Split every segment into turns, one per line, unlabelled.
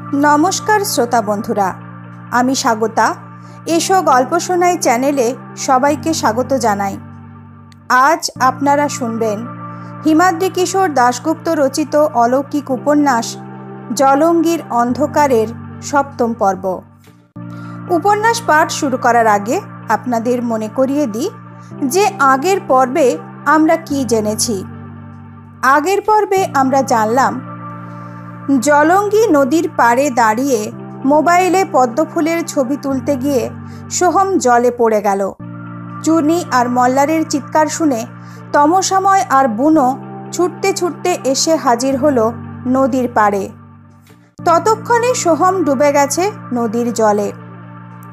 नमस्कार श्रोता बंधुरा आमी स्वागता एसो गल्प शोनाई चैनेले सबाइके स्वागत जानाई। आज आपनारा शुनबेन हिमाद्री किशोर दाशगुप्त रचित अलौकिक उपन्यास जलंगीर अंधकारेर सप्तम पर्व। उपन्यास पाठ शुरू करार आगे आपनादेर मने करिये दी जे आगेर पर्वे आमरा कि जेनेछि। आगेर पर्वे आमरा जानलाम जलंगी नदीर पाड़े दाड़िये मोबाइले पद्मफुलेर छवि तुलते गिये सोहम जले पड़े गेल। चूर्णी और मल्लारेर चित्कार शुने तमसामय और बुनो छुटते छुटते एसे हाजिर हलो नदीर पाड़े। ततक्षणे सोहम डुबे गेছে नदीर जले।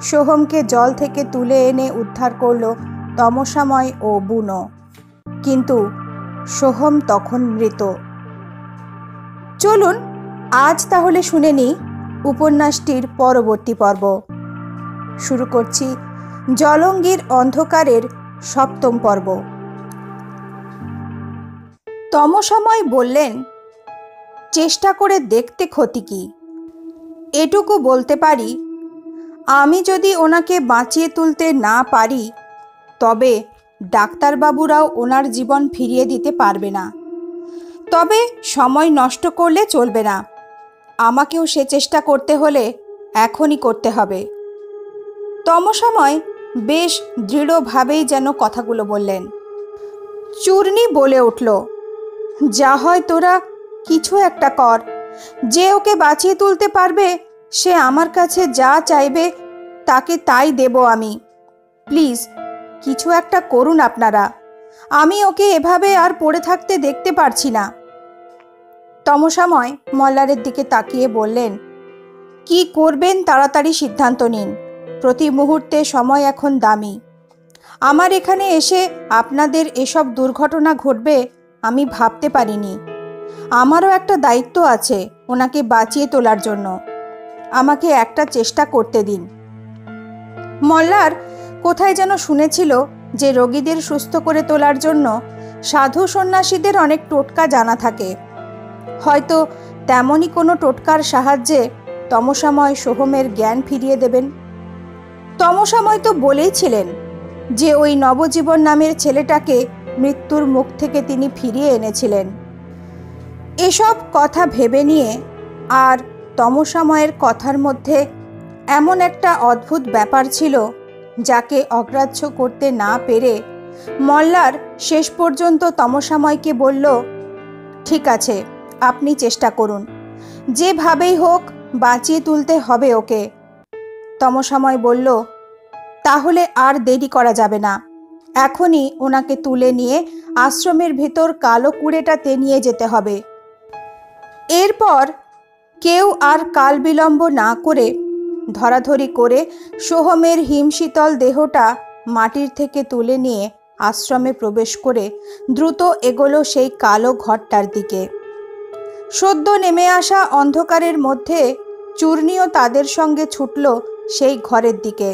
सोहमके जल थेके तुले एने उद्धार करलो तमसामय ओ बुनो, किन्तु सोहम तखन मृत। चलुन आज ताहले शुने नी उपन्यासटिर परवर्ती पर्व। शुरू करछि जलंगीर अंधकारेर सप्तम पर्व। तमसामय बोललेन, चेष्टा करे देखते क्षति कि? एटुकु बोलते पारी, आमी जदि ओनाके बाँचिए तुलते ना पारी तबे डाक्तार बाबुराओ ओनार जीवन फिरिए दिते पारबे ना। तबे समय नष्ट करले चलबे ना, आमाकेও সে চেষ্টা করতে হলে এখনই করতে হবে। তমসাময় বেশ দৃঢ়ভাবেই যেন কথাগুলো বললেন। চূর্ণী বলে উঠল, যা হয় তোরা কিছু একটা কর, যে ওকে বাঁচিয়ে তুলতে পারবে সে আমার কাছে যা চাইবে তাকে তাই দেব আমি। প্লিজ কিছু একটা করুন আপনারা, আমি ওকে এভাবে আর পড়ে থাকতে দেখতে পারছি না। तमसामय मल्लारेर दिके ताकिये बोललेन, कि करबेन ताड़ाताड़ी सिद्धान्त निन, प्रति मुहूर्ते समय एखन दामी। आमार एखाने एसे आपनादेर एसब दुर्घटना घटबे आमी भाबते पारिनी। आमारो एकटा दायित्व आछे ओनाके बाँचिए तोलार जोन्नो, आमाके एकटा चेष्टा करते दिन। मल्लार कोथाय जेन शुनेछिलो जे रोगीदेर सुस्थ करे तोलार जोन्नो साधु सन्यासीदेर अनेक टोटका जाना थाके। हयतो तेमोनी कोनो टोटकार साहाज्ये तमसामय सोहमेर ज्ञान फिरिये देबेन। तमसामय तो बोलेइछिलेन जे ओई नवजीवन नामेर छेलेटाके मृत्युर मुख थेके तिनि फिरिये এনেছিলেন। एसब कथा भेबे निये आर तमसामयेर कथार मध्य एमन एकटा अद्भुत ब्यापार छिलो जाके अग्राह्य करते ना पेरे मल्लार शेष पर्यन्त तमसामयके बोलल, ठीक आछे আপনি চেষ্টা করুন, যেভাবেই হোক বাঁচিয়ে তুলতে হবে ওকে। তমসাময় বলল, তাহলে আর দেরি করা যাবে না, এখনই ওনাকে তুলে নিয়ে আশ্রমের ভেতর কালো কুড়েটাতে নিয়ে যেতে হবে। এরপর কেউ আর কাল বিলম্ব না করে ধরাধরি করে সোহমের হিমশীতল দেহটা মাটির থেকে তুলে নিয়ে আশ্রমে প্রবেশ করে দ্রুত এগোলো সেই কালো ঘরটার দিকে। সদ্য নেমে আসা অন্ধকারের মধ্যে চূর্ণীও তাদের সঙ্গে ছুটল সেই ঘরের দিকে।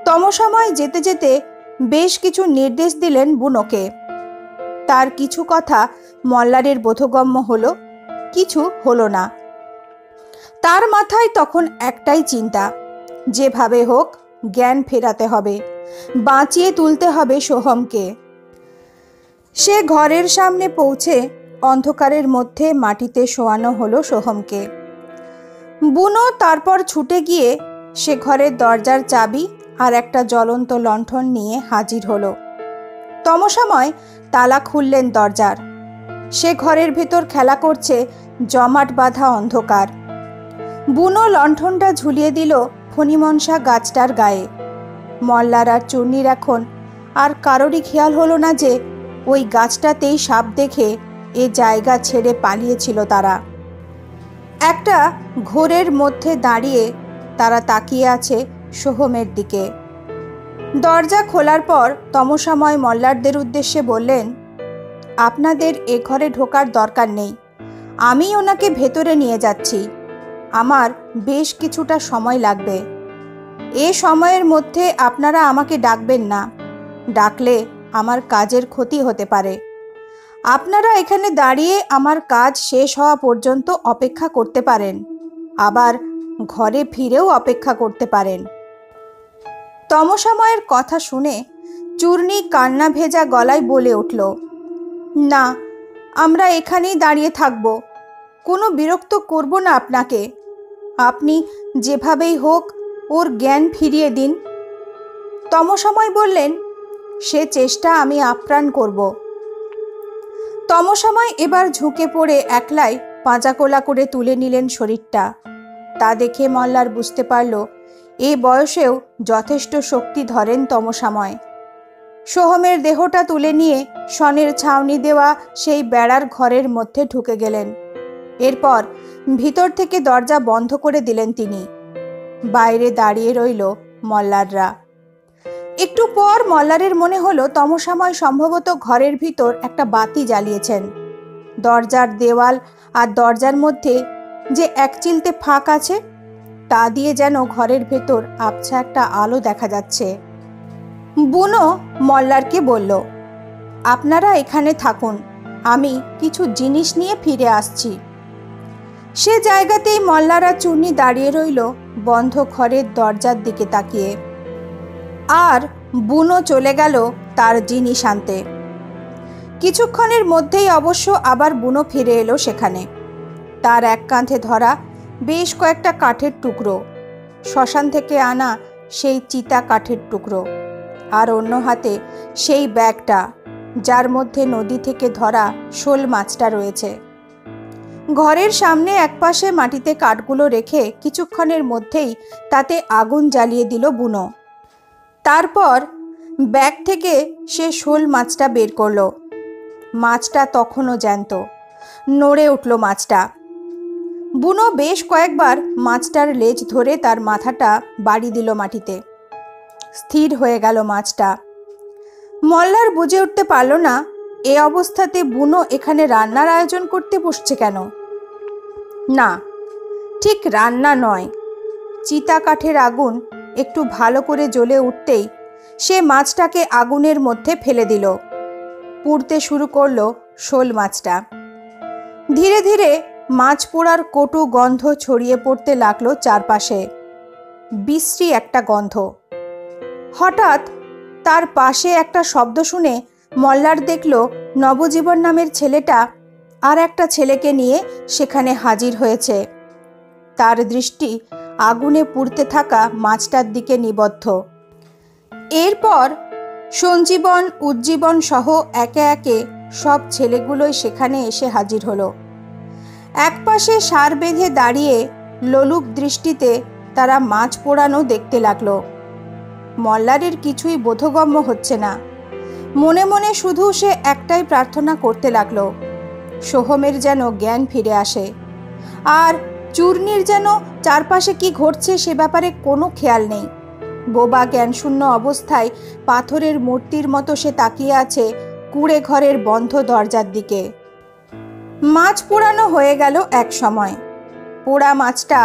তমসাময় যেতে যেতে বেশ কিছু নির্দেশ দিলেন বুনোকে। তার কিছু কথা মল্লারের বোধগম্য হলো, কিছু হলো না। তার মাথায় তখন একটাই চিন্তা, যেভাবে হোক জ্ঞান ফেরাতে হবে, বাঁচিয়ে তুলতে হবে সোহমকে। সে ঘরের সামনে পৌঁছে অন্ধকারের মধ্যে মাটিতে শোয়ানো হলো সোহমকে। বুনো তারপর ছুটে গিয়ে সে ঘরের দরজার চাবি আর একটা জ্বলন্ত লণ্ঠন নিয়ে হাজির হলো। তমসাময় তালা খুললেন দরজার। সে ঘরের ভেতর খেলা করছে জমাট বাঁধা অন্ধকার। বুনো লণ্ঠনটা ঝুলিয়ে দিল ফণিমনসা গাছটার গায়ে। মল্লার আর চূর্ণীর এখন আর কারোরই খেয়াল হলো না যে ওই গাছটাতেই সাপ দেখে এ জায়গা ছেড়ে পালিয়েছিল তারা। একটা ঘোরের মধ্যে দাঁড়িয়ে তারা তাকিয়ে আছে সোহমের দিকে। দরজা খোলার পর তমসাময় মল্লারদের উদ্দেশ্যে বললেন, আপনাদের এ ঘরে ঢোকার দরকার নেই, আমি ওনাকে ভেতরে নিয়ে যাচ্ছি। আমার বেশ কিছুটা সময় লাগবে। এ সময়ের মধ্যে আপনারা আমাকে ডাকবেন না, ডাকলে আমার কাজের ক্ষতি হতে পারে। আপনারা এখানে দাঁড়িয়ে আমার কাজ শেষ হওয়া পর্যন্ত অপেক্ষা করতে পারেন। আবার ঘরে ফিরেও অপেক্ষা করতে পারেন। তমসাময়ের কথা শুনে চূর্ণী কান্না ভেজা গলায় বলে উঠল, না, আমরা এখানেই দাঁড়িয়ে থাকব, কোনো বিরক্ত করব না আপনাকে। আপনি যেভাবেই হোক ওর জ্ঞান ফিরিয়ে দিন। তমসাময় বললেন, সে চেষ্টা আমি আপ্রাণ করব। তমসাময় এবার ঝুঁকে পড়ে একলাই পাঁজাকোলা করে তুলে নিলেন শরীরটা। তা দেখে মল্লার বুঝতে পারল এই বয়সেও যথেষ্ট শক্তি ধরেন তমসাময়। সোহমের দেহটা তুলে নিয়ে শনের ছাউনি দেওয়া সেই বেড়ার ঘরের মধ্যে ঢুকে গেলেন। এরপর ভিতর থেকে দরজা বন্ধ করে দিলেন তিনি। বাইরে দাঁড়িয়ে রইল মল্লাররা। একটু পর মল্লারের মনে হলো তমসাময় সম্ভবত ঘরের ভিতর একটা বাতি জ্বালিয়েছেন। দরজার দেওয়াল আর দরজার মধ্যে যে এক চিলতে ফাঁক আছে তা দিয়ে যেন ঘরের ভেতর আবছা একটা আলো দেখা যাচ্ছে। বুনো মল্লারকে বলল, আপনারা এখানে থাকুন, আমি কিছু জিনিস নিয়ে ফিরে আসছি। সে জায়গাতেই মল্লারা চূর্ণী দাঁড়িয়ে রইল বন্ধ ঘরের দরজার দিকে তাকিয়ে। আর বুনো চলে গেল তার জিনিস আনতে। কিছুক্ষণের মধ্যেই অবশ্য আবার বুনো ফিরে এলো সেখানে। তার এক কাঁধে ধরা বেশ কয়েকটা কাঠের টুকরো, শ্মশান থেকে আনা সেই চিতা কাঠের টুকরো, আর অন্য হাতে সেই ব্যাগটা যার মধ্যে নদী থেকে ধরা শোল মাছটা রয়েছে। ঘরের সামনে একপাশে মাটিতে কাঠগুলো রেখে কিছুক্ষণের মধ্যেই তাতে আগুন জ্বালিয়ে দিল বুনো। তারপর ব্যাগ থেকে সে শোল মাছটা বের করলো। মাছটা তখনও জ্যান্ত, নড়ে উঠল মাছটা। বুনো বেশ কয়েকবার মাছটার লেজ ধরে তার মাথাটা বাড়ি দিল মাটিতে। স্থির হয়ে গেল মাছটা। মল্লার বুঝে উঠতে পারল না এ অবস্থাতে বুনো এখানে রান্নার আয়োজন করতে বসছে কেন। না, ঠিক রান্না নয়। চিতা কাঠের আগুন একটু ভালো করে জ্বলে উঠতেই সে মাছটাকে আগুনের মধ্যে ফেলে দিল। পুড়তে শুরু করলো শোল মাছটা। ধীরে ধীরে মাছ পোড়ার কটু গন্ধ ছড়িয়ে পড়তে লাগলো চারপাশে। বিশ্রী একটা গন্ধ। হঠাৎ তার পাশে একটা শব্দ শুনে মল্লার দেখল নবজীবন নামের ছেলেটা আর একটা ছেলেকে নিয়ে সেখানে হাজির হয়েছে। তার দৃষ্টি আগুনে পুড়তে থাকা মাছটার দিকে নিবদ্ধ। এরপর সঞ্জীবন, উজ্জীবন সহ একে একে সব ছেলেগুলোই সেখানে এসে হাজির হলো। একপাশে সার বেঁধে দাঁড়িয়ে লোলুপ দৃষ্টিতে তারা মাছ পোড়ানো দেখতে লাগলো। মল্লারের কিছুই বোধগম্য হচ্ছে না। মনে মনে শুধু সে একটাই প্রার্থনা করতে লাগলো, সোহমের যেন জ্ঞান ফিরে আসে। আর চূর্ণীর যেন চারপাশে কি ঘটছে সে ব্যাপারে কোনো খেয়াল নেই। বোবা জ্ঞানশূন্য অবস্থায় পাথরের মূর্তির মতো সে তাকিয়ে আছে কুঁড়ে ঘরের বন্ধ দরজার দিকে। মাছ পোড়ানো হয়ে গেল এক সময়। পোড়া মাছটা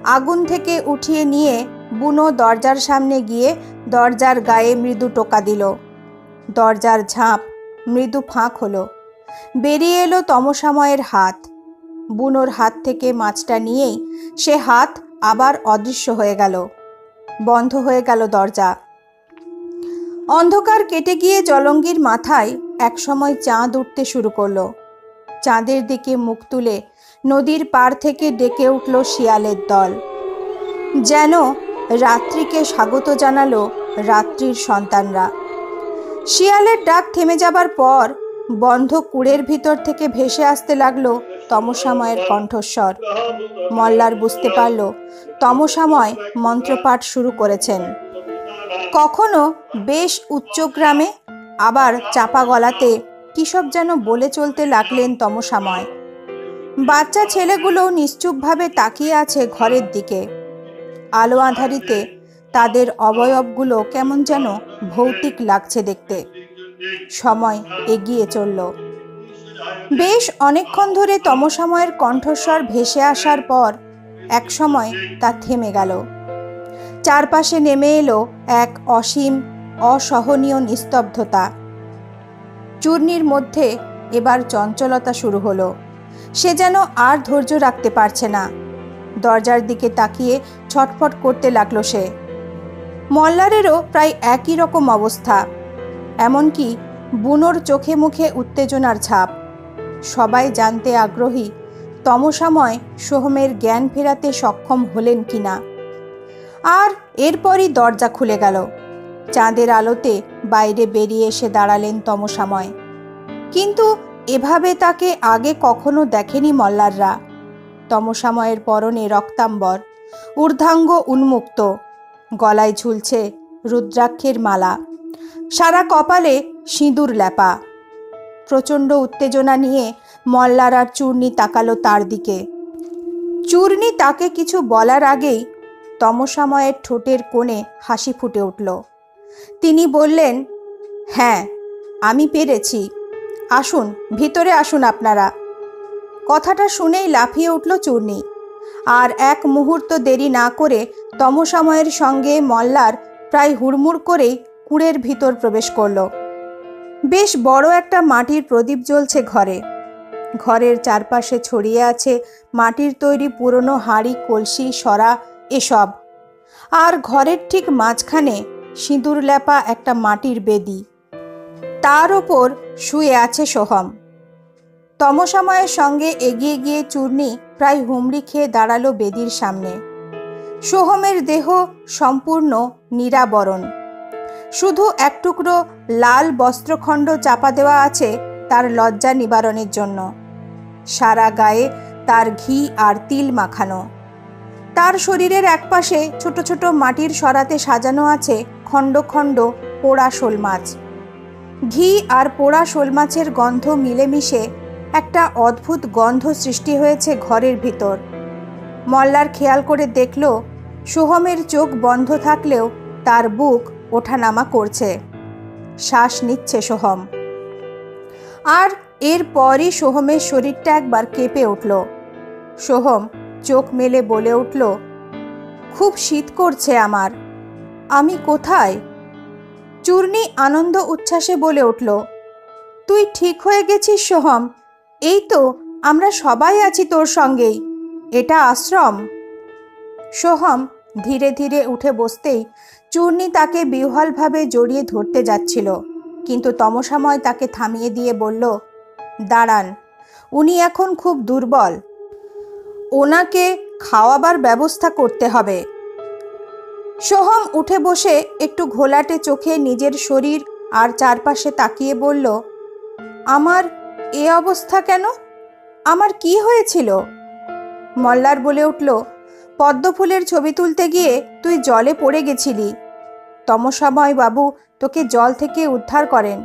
আগুন থেকে উঠিয়ে নিয়ে বুনো দরজার সামনে গিয়ে দরজার গায়ে মৃদু টোকা দিল। দরজার ঝাঁপ মৃদু ফাঁক হলো। বেরিয়ে এলো তমসাময়ের হাত। বুনোর হাত থেকে মাছটা নিয়েই সে হাত আবার অদৃশ্য হয়ে গেল। বন্ধ হয়ে গেল দরজা। অন্ধকার কেটে গিয়ে জলঙ্গির মাথায় একসময় চাঁদ উঠতে শুরু করলো। চাঁদের দিকে মুখ তুলে নদীর পাড় থেকে ডেকে উঠল শিয়ালের দল। যেন রাত্রিকে স্বাগত জানালো রাত্রির সন্তানরা। শিয়ালের ডাক থেমে যাবার পর বন্ধ কুড়ের ভিতর থেকে ভেসে আসতে লাগলো তমসাময়ের কণ্ঠস্বর। মল্লার বুঝতে পারল তমসাময় মন্ত্রপাঠ শুরু করেছেন। কখনো বেশ উচ্চগ্রামে, আবার চাপা গলাতে কিসব যেন বলে চলতে লাগলেন তমসাময়। বাচ্চা ছেলেগুলো নিশ্চুপভাবে তাকিয়ে আছে ঘরের দিকে। আলো আঁধারিতে তাদের অবয়বগুলো কেমন যেন ভৌতিক লাগছে দেখতে। সময় এগিয়ে চলল। বেশ অনেকক্ষণ ধরে তমসাময়ের কণ্ঠস্বর ভেসে আসার পর এক সময় তা থেমে গেল। চারপাশে নেমে এলো এক অসীম অসহনীয় নিস্তব্ধতা। চূর্ণীর মধ্যে এবার চঞ্চলতা শুরু হলো। সে যেন আর ধৈর্য রাখতে পারছে না। দরজার দিকে তাকিয়ে ছটফট করতে লাগলো সে। মল্লারেরও প্রায় একই রকম অবস্থা, এমনকি বুনোর চোখে মুখে উত্তেজনার ছাপ। সবাই জানতে আগ্রহী তমসাময় সোহমের জ্ঞান ফেরাতে সক্ষম হলেন কিনা। আর এরপরই দরজা খুলে গেল। চাঁদের আলোতে বাইরে বেরিয়ে এসে দাঁড়ালেন তমসাময়। কিন্তু এভাবে তাকে আগে কখনো দেখেনি মল্লাররা। তমসাময়ের পরনে রক্তাম্বর, ঊর্ধ্বাঙ্গ উন্মুক্ত, গলায় ঝুলছে রুদ্রাক্ষের মালা, সারা কপালে সিঁদুর লেপা। প্রচণ্ড উত্তেজনা নিয়ে মল্লার আর চূর্ণী তাকালো তার দিকে। চূর্ণী তাকে কিছু বলার আগেই তমসাময়ের ঠোঁটের কোণে হাসি ফুটে উঠল। তিনি বললেন, হ্যাঁ, আমি পেরেছি, আসুন ভিতরে আসুন আপনারা। কথাটা শুনেই লাফিয়ে উঠল চূর্ণী, আর এক মুহূর্ত দেরি না করে তমসাময়ের সঙ্গে মল্লার প্রায় হুড়মুড় করেই কুঁড়ের ভিতর প্রবেশ করল। বেশ বড় একটা মাটির প্রদীপ জ্বলছে ঘরে। ঘরের চারপাশে ছড়িয়ে আছে মাটির তৈরি পুরনো হাঁড়ি, কলসি, সরা এসব। আর ঘরের ঠিক মাঝখানে সিঁদুর লেপা একটা মাটির বেদি, তার ওপর শুয়ে আছে সোহম। তমসাময়ের সঙ্গে এগিয়ে গিয়ে চূর্ণী প্রায় হুমড়ি খেয়ে দাঁড়ালো বেদির সামনে। সোহমের দেহ সম্পূর্ণ নিরাবরণ, শুধু এক টুকরো লাল বস্ত্রখণ্ড চাপা দেওয়া আছে তার লজ্জা নিবারণের জন্য। সারা গায়ে তার ঘি আর তিল মাখানো। তার শরীরের একপাশে ছোট ছোট মাটির সরাতে সাজানো আছে খণ্ড খণ্ড পোড়া শোল মাছ। ঘি আর পোড়া শোল মাছের গন্ধ মিলেমিশে একটা অদ্ভুত গন্ধ সৃষ্টি হয়েছে ঘরের ভিতর। মল্লার খেয়াল করে দেখল সোহমের চোখ বন্ধ থাকলেও তার বুক ওঠানামা করছে, শ্বাস নিচ্ছে সোহম। আর এরপরই সোহমের শরীরটা একবার কেঁপে উঠল। সোহম চোখ মেলে বলে উঠল, খুব শীত করছে আমার, আমি কোথায়? চূর্ণী আনন্দ উচ্ছ্বাসে বলে উঠল, তুই ঠিক হয়ে গেছিস সোহম, এই তো আমরা সবাই আছি তোর সঙ্গেই, এটা আশ্রম। সোহম ধীরে ধীরে উঠে বসতেই চূর্ণী তাকে বিহ্বলভাবে জড়িয়ে ধরতে যাচ্ছিল, কিন্তু তমসাময় তাকে থামিয়ে দিয়ে বলল, দাঁড়ান, উনি এখন খুব দুর্বল, ওনাকে খাওয়াবার ব্যবস্থা করতে হবে। সোহম উঠে বসে একটু ঘোলাটে চোখে নিজের শরীর আর চারপাশে তাকিয়ে বলল, আমার এ অবস্থা কেন? আমার কি হয়েছিল? মল্লার বলে উঠল, পদ্মফুলের ছবি তুলতে গিয়ে তুই জলে পড়ে গেছিলি। তমসাময় বাবু তোকে জল থেকে উদ্ধার করেন।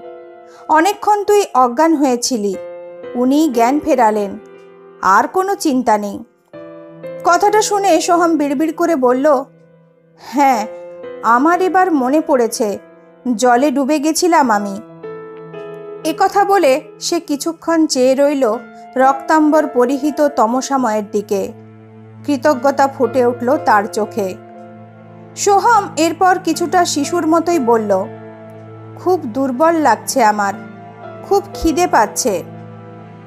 অনেকক্ষণ তুই অজ্ঞান হয়েছিলি, উনি জ্ঞান ফেরালেন, আর কোনো চিন্তা নেই। কথাটা শুনে সোহম বিড়বিড় করে বলল, হ্যাঁ, আমার এবার মনে পড়েছে, জলে ডুবে গেছিলাম আমি। একথা বলে সে কিছুক্ষণ চেয়ে রইল রক্তাম্বর পরিহিত তমসাময়ের দিকে। কৃতজ্ঞতা ফুটে উঠল তার চোখে। সোহম এরপর কিছুটা শিশুর মতোই বলল, খুব দুর্বল লাগছে আমার, খুব খিদে পাচ্ছে।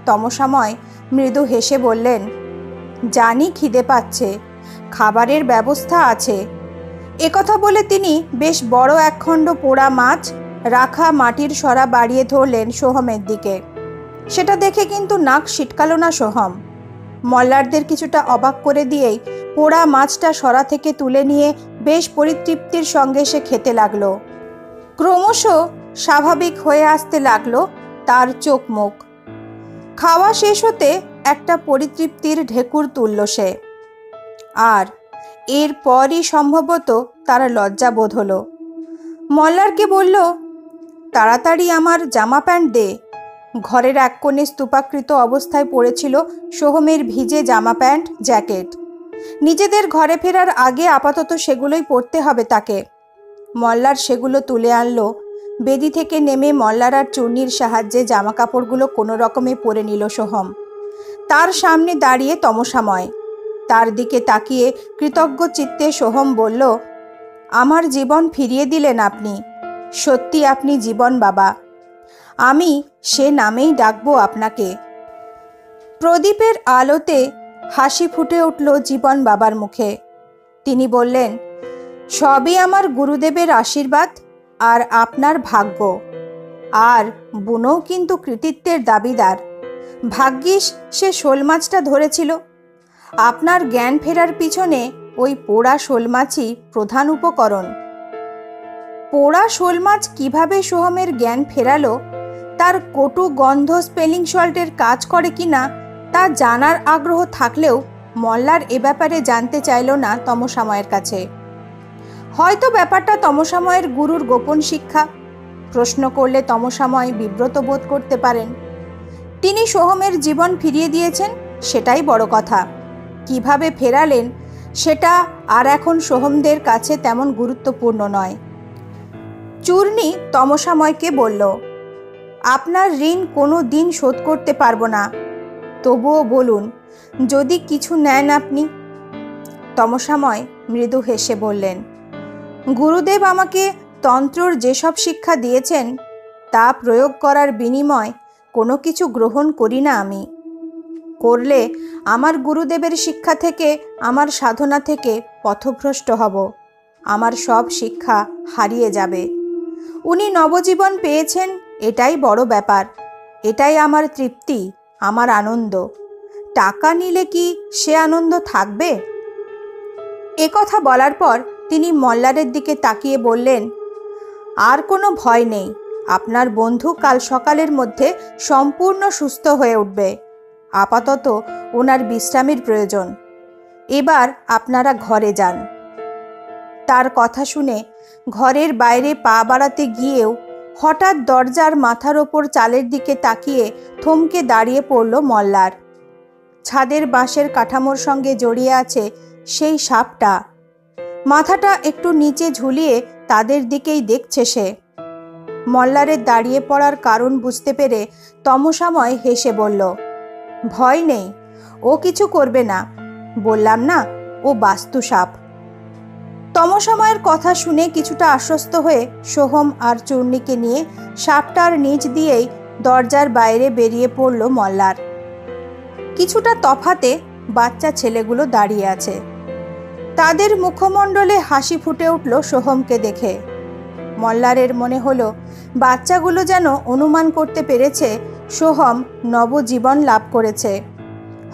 তমসাময় মৃদু হেসে বললেন, জানি খিদে পাচ্ছে, খাবারের ব্যবস্থা আছে। একথা বলে তিনি বেশ বড় একখণ্ড পোড়া মাছ রাখা মাটির সরা বাড়িয়ে ধরলেন সোহমের দিকে। সেটা দেখে কিন্তু নাক সিটকালো না সোহম। মল্লারদের কিছুটা অবাক করে দিয়েই পোড়া মাছটা সরা থেকে তুলে নিয়ে বেশ পরিতৃপ্তির সঙ্গে সে খেতে লাগলো। ক্রমশ স্বাভাবিক হয়ে আসতে লাগলো তার চোখ মুখ। খাওয়া শেষ হতে একটা পরিতৃপ্তির ঢেকুর তুলল সে। আর এরপরই সম্ভবত তার লজ্জা বোধ হলো। মল্লারকে বলল, তাড়াতাড়ি আমার জামা প্যান্ট দে। ঘরের এক কোণে স্তূপাকৃত অবস্থায় পড়েছিল সোহমের ভিজে জামা প্যান্ট, জ্যাকেট। নিজেদের ঘরে ফেরার আগে আপাতত সেগুলোই পরতে হবে তাকে। মল্লার সেগুলো তুলে আনলো। বেদি থেকে নেমে মল্লার আর চূর্ণীর সাহায্যে জামা কাপড়গুলো কোনো রকমে পরে নিল সোহম। তার সামনে দাঁড়িয়ে তমসাময়। তার দিকে তাকিয়ে কৃতজ্ঞ চিত্তে সোহম বলল, আমার জীবন ফিরিয়ে দিলেন আপনি, সত্যি আপনি জীবন বাবা, আমি সে নামেই ডাকবো আপনাকে। প্রদীপের আলোতে হাসি ফুটে উঠল জীবন বাবার মুখে। তিনি বললেন, সবই আমার গুরুদেবের আশীর্বাদ আর আপনার ভাগ্য। আর বুনো কিন্তু কৃতিত্বের দাবিদার। ভাগ্যিস সে শোল মাছটা ধরেছিল। আপনার জ্ঞান ফেরার পিছনে ওই পোড়া শোল মাছই প্রধান উপকরণ। পোড়া শোল মাছ কীভাবে সোহমের জ্ঞান ফেরালো, তার কটু গন্ধ স্পেলিং সল্টের কাজ করে কিনা তা জানার আগ্রহ থাকলেও মল্লার এ ব্যাপারে জানতে চাইল না তমসাময়ের কাছে। হয়তো ব্যাপারটা তমসাময়ের গুরুর গোপন শিক্ষা। প্রশ্ন করলে তমসাময় বিব্রত বোধ করতে পারেন। তিনি সোহমের জীবন ফিরিয়ে দিয়েছেন, সেটাই বড় কথা। কিভাবে ফেরালেন সেটা আর এখন সোহমদের কাছে তেমন গুরুত্বপূর্ণ নয়। চূর্ণী তমসাময়কে বলল, আপনার ঋণ কোনো দিন শোধ করতে পারবো না, তবুও বলুন যদি কিছু নেন আপনি। তমসাময় মৃদু হেসে বললেন, গুরুদেব আমাকে তন্ত্রর যেসব শিক্ষা দিয়েছেন তা প্রয়োগ করার বিনিময় কোনো কিছু গ্রহণ করি না আমি। করলে আমার গুরুদেবের শিক্ষা থেকে, আমার সাধনা থেকে পথভ্রষ্ট হব। আমার সব শিক্ষা হারিয়ে যাবে। উনি নবজীবন পেয়েছেন, এটাই বড় ব্যাপার। এটাই আমার তৃপ্তি, আমার আনন্দ। টাকা নিলে কি সে আনন্দ থাকবে? কথা বলার পর তিনি মল্লারের দিকে তাকিয়ে বললেন, আর কোনো ভয় নেই। আপনার বন্ধু কাল সকালের মধ্যে সম্পূর্ণ সুস্থ হয়ে উঠবে। আপাতত ওনার বিশ্রামের প্রয়োজন। এবার আপনারা ঘরে যান। তার কথা শুনে ঘরের বাইরে পা বাড়াতে গিয়েও হঠাৎ দরজার মাথার ওপর চালের দিকে তাকিয়ে থমকে দাঁড়িয়ে পড়ল মল্লার। ছাদের বাঁশের কাঠামোর সঙ্গে জড়িয়ে আছে সেই সাপটা। মাথাটা একটু নিচে ঝুলিয়ে তাদের দিকেই দেখছে সে। মল্লারের দাঁড়িয়ে পড়ার কারণ বুঝতে পেরে তমসাময় হেসে বলল, ভয় নেই, ও কিছু করবে না। বললাম না, ও বাস্তু সাপ। তমসাময়ের কথা শুনে কিছুটা আশ্বস্ত হয়ে সোহম আর চূর্ণীকে নিয়ে সাপটার নিচ দিয়েই দরজার বাইরে বেরিয়ে পড়ল মল্লার। কিছুটা তফাতে বাচ্চা ছেলেগুলো দাঁড়িয়ে আছে। তাদের মুখমণ্ডলে হাসি ফুটে উঠল সোহমকে দেখে। মল্লারের মনে হলো বাচ্চাগুলো যেন অনুমান করতে পেরেছে সোহম নবজীবন লাভ করেছে।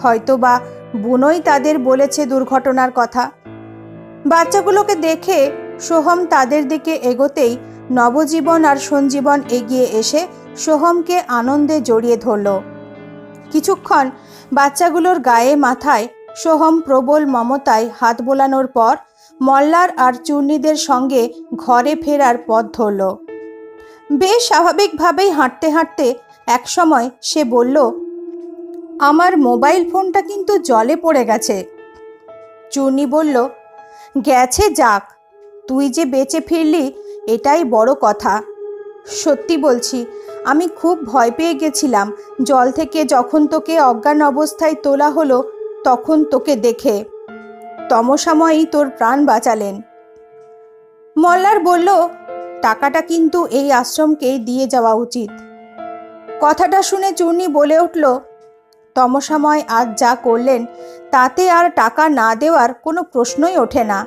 হয়তোবা বুনোই তাদের বলেছে দুর্ঘটনার কথা। বাচ্চাগুলোকে দেখে সোহম তাদের দিকে এগোতেই নবজীবন আর সঞ্জীবন এগিয়ে এসে সোহমকে আনন্দে জড়িয়ে ধরল। কিছুক্ষণ বাচ্চাগুলোর গায়ে মাথায় সোহম প্রবল মমতায় হাত বোলানোর পর মল্লার আর চূর্ণীদের সঙ্গে ঘরে ফেরার পথ ধরল। বেশ স্বাভাবিকভাবেই হাঁটতে হাঁটতে একসময় সে বলল, আমার মোবাইল ফোনটা কিন্তু জলে পড়ে গেছে। চূর্ণী বলল, গেছে যাক, তুই যে বেঁচে ফিরলি এটাই বড় কথা। সত্যি বলছি, আমি খুব ভয় পেয়ে গেছিলাম জল থেকে যখন তোকে অজ্ঞান অবস্থায় তোলা হলো, তখন তোকে দেখে। তমসাময়ই তোর প্রাণ বাঁচালেন। মল্লার বলল, টাকাটা কিন্তু এই আশ্রমকেই দিয়ে যাওয়া উচিত। কথাটা শুনে চূর্ণী বলে উঠল, তমসাময় আজ যা করলেন তাতে আর টাকা না দেওয়ার কোনো প্রশ্নই ওঠে না।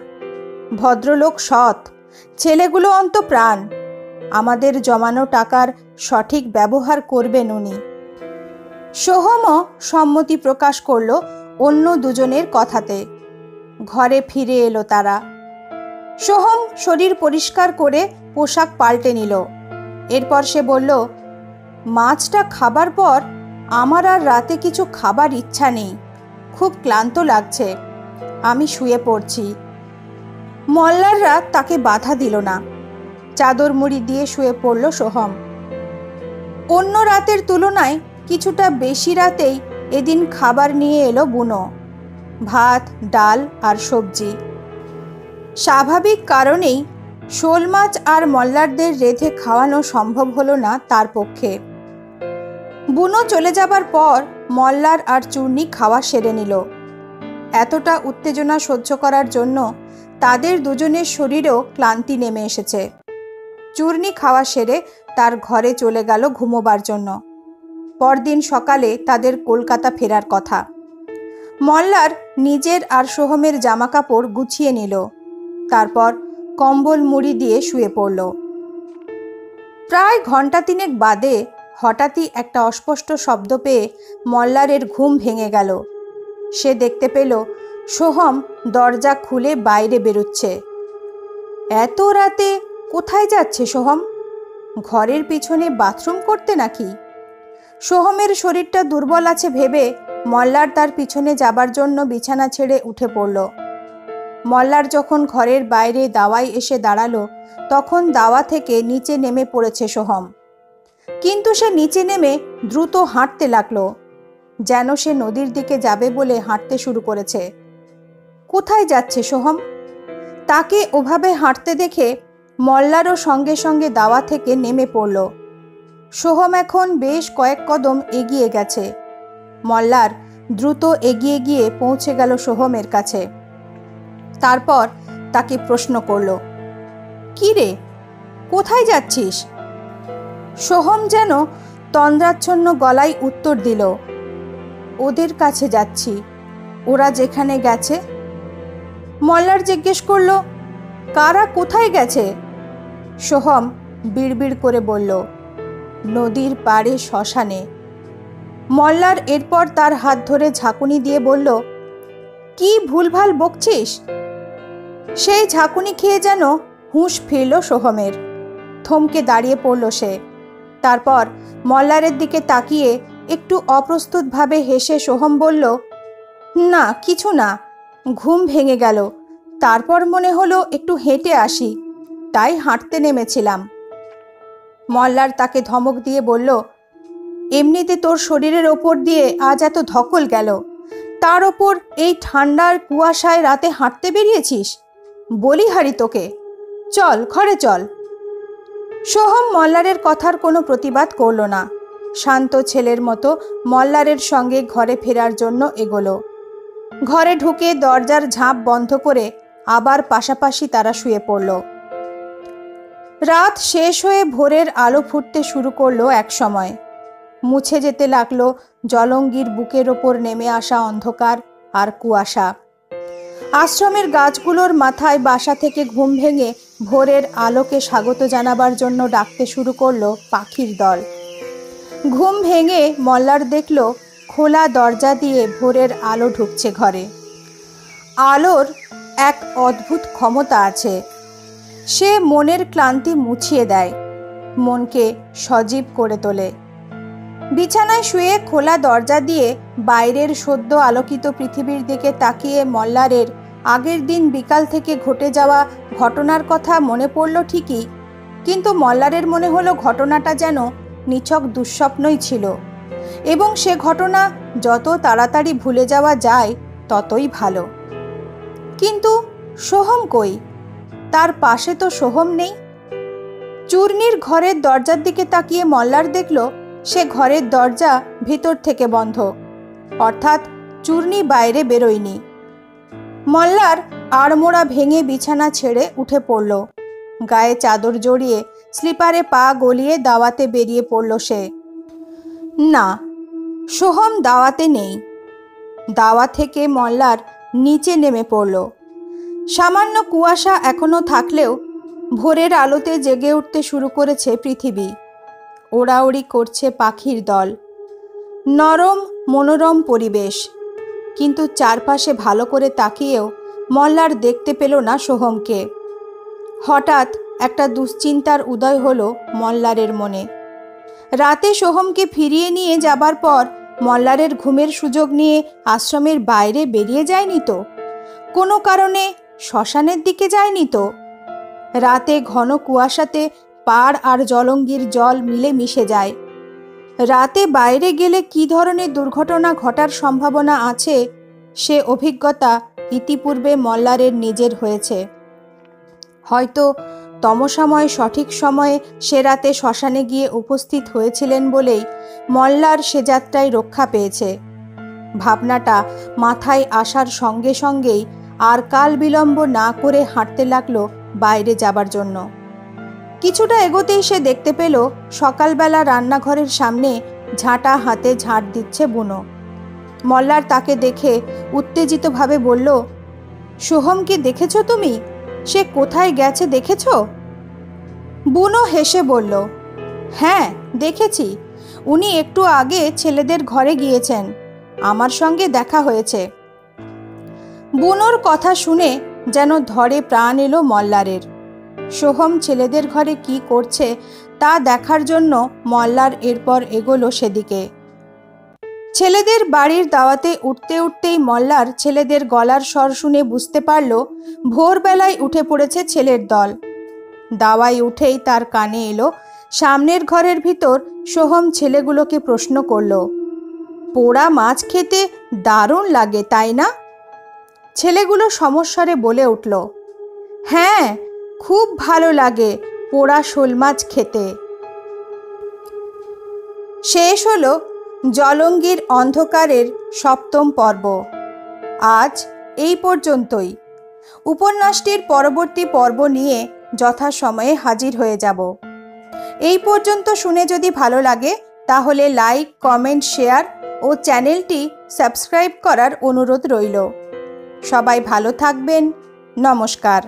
ভদ্রলোক সৎ, ছেলেগুলো অন্ত প্রাণ। আমাদের জমানো টাকার সঠিক ব্যবহার করবেন উনি। সোহমও সম্মতি প্রকাশ করল অন্য দুজনের কথাতে। ঘরে ফিরে এলো তারা। সোহম শরীর পরিষ্কার করে পোশাক পাল্টে নিল। এরপর সে বলল, মাছটা খাবার পর আমার আর রাতে কিছু খাবার ইচ্ছা নেই। খুব ক্লান্ত লাগছে, আমি শুয়ে পড়ছি। মল্লাররা তাকে বাধা দিল না। চাদর মুড়ি দিয়ে শুয়ে পড়ল সোহম। অন্য রাতের তুলনায় কিছুটা বেশি রাতেই এদিন খাবার নিয়ে এলো বুনো। ভাত, ডাল আর সবজি। স্বাভাবিক কারণেই শোল মাছ আর মল্লারদের রেঁধে খাওয়ানো সম্ভব হলো না তার পক্ষে। বুনো চলে যাবার পর মল্লার আর চূর্ণী খাওয়া সেরে নিল। এতটা উত্তেজনা সহ্য করার জন্য তাদের দুজনের শরীরেও ক্লান্তি নেমে এসেছে। চূর্ণী খাওয়া সেরে তার ঘরে চলে গেল ঘুমোবার জন্য। পরদিন সকালে তাদের কলকাতা ফেরার কথা। মল্লার নিজের আর সোহমের জামাকাপড় গুছিয়ে নিল, তারপর কম্বল মুড়ি দিয়ে শুয়ে পড়ল। প্রায় ঘন্টা তিনেক বাদে হঠাৎই একটা অস্পষ্ট শব্দ পেয়ে মল্লারের ঘুম ভেঙে গেল। সে দেখতে পেল সোহম দরজা খুলে বাইরে বেরোচ্ছে। এত রাতে কোথায় যাচ্ছে সোহম? ঘরের পিছনে বাথরুম করতে নাকি? সোহমের শরীরটা দুর্বল আছে ভেবে মল্লার তার পিছনে যাবার জন্য বিছানা ছেড়ে উঠে পড়ল। মল্লার যখন ঘরের বাইরে দাওয়ায় এসে দাঁড়ালো, তখন দাওয়া থেকে নিচে নেমে পড়েছে সোহম। কিন্তু সে নিচে নেমে দ্রুত হাঁটতে লাগলো, যেন সে নদীর দিকে যাবে বলে হাঁটতে শুরু করেছে। কোথায় যাচ্ছে সোহম? তাকে ওভাবে হাঁটতে দেখে মল্লারও সঙ্গে সঙ্গে দাওয়া থেকে নেমে পড়ল। সোহম এখন বেশ কয়েক কদম এগিয়ে গেছে। মল্লার দ্রুত এগিয়ে গিয়ে পৌঁছে গেল সোহমের কাছে। তারপর তাকে প্রশ্ন করল, কি রে, কোথায় যাচ্ছিস? সোহম যেন তন্দ্রাচ্ছন্ন গলায় উত্তর দিল, ওদের কাছে যাচ্ছি, ওরা যেখানে গেছে। মল্লার জিজ্ঞেস করল, কারা কোথায় গেছে? সোহম বিড়বিড় করে বলল, নদীর পাড়ে শ্মশানে। মল্লার এরপর তার হাত ধরে ঝাঁকুনি দিয়ে বলল, কি ভুলভাল বকছিস? সেই ঝাঁকুনি খেয়ে যেন হুঁশ ফিরল সোহমের। থমকে দাঁড়িয়ে পড়ল সে। তারপর মল্লারের দিকে তাকিয়ে একটু অপ্রস্তুতভাবে হেসে সোহম বলল, না কিছু না, ঘুম ভেঙে গেল, তারপর মনে হলো একটু হেঁটে আসি, তাই হাঁটতে নেমেছিলাম। মল্লার তাকে ধমক দিয়ে বলল, এমনিতে তোর শরীরের ওপর দিয়ে আজ এত ধকল গেল, তার ওপর এই ঠান্ডার কুয়াশায় রাতে হাঁটতে বেরিয়েছিস? বলি হারি তোকে, চল ঘরে চল। সোহম মল্লারের কথার কোনো প্রতিবাদ করল না। শান্ত ছেলের মতো মল্লারের সঙ্গে ঘরে ফেরার জন্য এগোলো। ঘরে ঢুকে দরজার ঝাঁপ বন্ধ করে আবার পাশাপাশি তারা শুয়ে পড়ল। রাত শেষ হয়ে ভোরের আলো ফুটতে শুরু করলো এক সময়। মুছে যেতে লাগলো জলঙ্গির বুকের ওপর নেমে আসা অন্ধকার আর কুয়াশা। আশ্রমের গাছগুলোর মাথায় বাসা থেকে ঘুম ভেঙে ভোরের আলোকে স্বাগত জানাবার জন্য ডাকতে শুরু করলো পাখির দল। ঘুম ভেঙে মল্লার দেখল খোলা দরজা দিয়ে ভোরের আলো ঢুকছে ঘরে। আলোর এক অদ্ভুত ক্ষমতা আছে, সে মনের ক্লান্তি মুছিয়ে দেয়, মনকে সজীব করে তোলে। বিছানায় শুয়ে খোলা দরজা দিয়ে বাইরের সদ্য আলোকিত পৃথিবীর দিকে তাকিয়ে মল্লারের আগের দিন বিকাল থেকে ঘটে যাওয়া ঘটনার কথা মনে পড়ল ঠিকই, কিন্তু মল্লারের মনে হলো ঘটনাটা যেন নিছক দুঃস্বপ্নই ছিল, এবং সে ঘটনা যত তাড়াতাড়ি ভুলে যাওয়া যায় ততই ভালো। কিন্তু সোহম কই? তার পাশে তো সোহম নেই। চূর্ণীর ঘরের দরজার দিকে তাকিয়ে মল্লার দেখল সে ঘরের দরজা ভিতর থেকে বন্ধ, অর্থাৎ চূর্ণী বাইরে বেরোয়নি। মল্লার আড়মোড়া ভেঙে বিছানা ছেড়ে উঠে পড়ল। গায়ে চাদর জড়িয়ে স্লিপারে পা গলিয়ে দাওয়াতে বেরিয়ে পড়ল সে। না, সোহম দাওয়াতে নেই। দাওয়া থেকে মল্লার নিচে নেমে পড়ল। সামান্য কুয়াশা এখনো থাকলেও ভোরের আলোতে জেগে উঠতে শুরু করেছে পৃথিবী। ওড়াওড়ি করছে পাখির দল। নরম মনোরম পরিবেশ, কিন্তু চারপাশে ভালো করে তাকিয়েও মল্লার দেখতে পেল না সোহমকে। হঠাৎ একটা দুশ্চিন্তার উদয় হলো মল্লারের মনে। রাতে সোহমকে ফিরিয়ে নিয়ে যাবার পর মল্লারের ঘুমের সুযোগ নিয়ে আশ্রমের বাইরে বেরিয়ে যায়নি তো? কোনো কারণে শ্মশানের দিকে যায়নি তো? রাতে ঘন কুয়াশাতে পাড় আর জলঙ্গির জল মিলে মিশে যায়। রাতে বাইরে গেলে কী ধরনের দুর্ঘটনা ঘটার সম্ভাবনা আছে সে অভিজ্ঞতা ইতিপূর্বে মল্লারের নিজের হয়েছে। হয়তো তমসাময় সঠিক সময়ে সে রাতে শ্মশানে গিয়ে উপস্থিত হয়েছিলেন বলেই মল্লার সে যাত্রায় রক্ষা পেয়েছে। ভাবনাটা মাথায় আসার সঙ্গে সঙ্গেই আর কাল বিলম্ব না করে হাঁটতে লাগলো বাইরে যাবার জন্য। কিছুটা এগোতেই সে দেখতে পেল সকালবেলা রান্নাঘরের সামনে ঝাঁটা হাতে ঝাঁট দিচ্ছে বুনো। মল্লার তাকে দেখে উত্তেজিতভাবে বলল, সোহমকে দেখেছো তুমি? সে কোথায় গেছে দেখেছো? বুনো হেসে বলল, হ্যাঁ দেখেছি, উনি একটু আগে ছেলেদের ঘরে গিয়েছেন, আমার সঙ্গে দেখা হয়েছে। বুনোর কথা শুনে যেন ধরে প্রাণ এলো মল্লারের। সোহম ছেলেদের ঘরে কি করছে তা দেখার জন্য মল্লার এরপর এগোলো সেদিকে। ছেলেদের বাড়ির দাওয়াতে উঠতে উঠতেই মল্লার ছেলেদের গলার স্বর শুনে বুঝতে পারল ভোরবেলায় উঠে পড়েছে ছেলের দল। দাওয়ায় উঠেই তার কানে এলো সামনের ঘরের ভিতর সোহম ছেলেগুলোকে প্রশ্ন করল, পোড়া মাছ খেতে দারুণ লাগে তাই না? ছেলেগুলো সমস্বরে বলে উঠল, হ্যাঁ খুব ভালো লাগে পোড়া শোল মাছ খেতে। শেষ হলো জলঙ্গির অন্ধকারের ৭ম পর্ব। আজ এই পর্যন্তই। উপন্যাসটির পরবর্তী পর্ব নিয়ে যথাসময়ে হাজির হয়ে যাব। এই পর্যন্ত শুনে যদি ভালো লাগে তাহলে লাইক, কমেন্ট, শেয়ার ও চ্যানেলটি সাবস্ক্রাইব করার অনুরোধ রইল। সবাই ভালো থাকবেন। নমস্কার।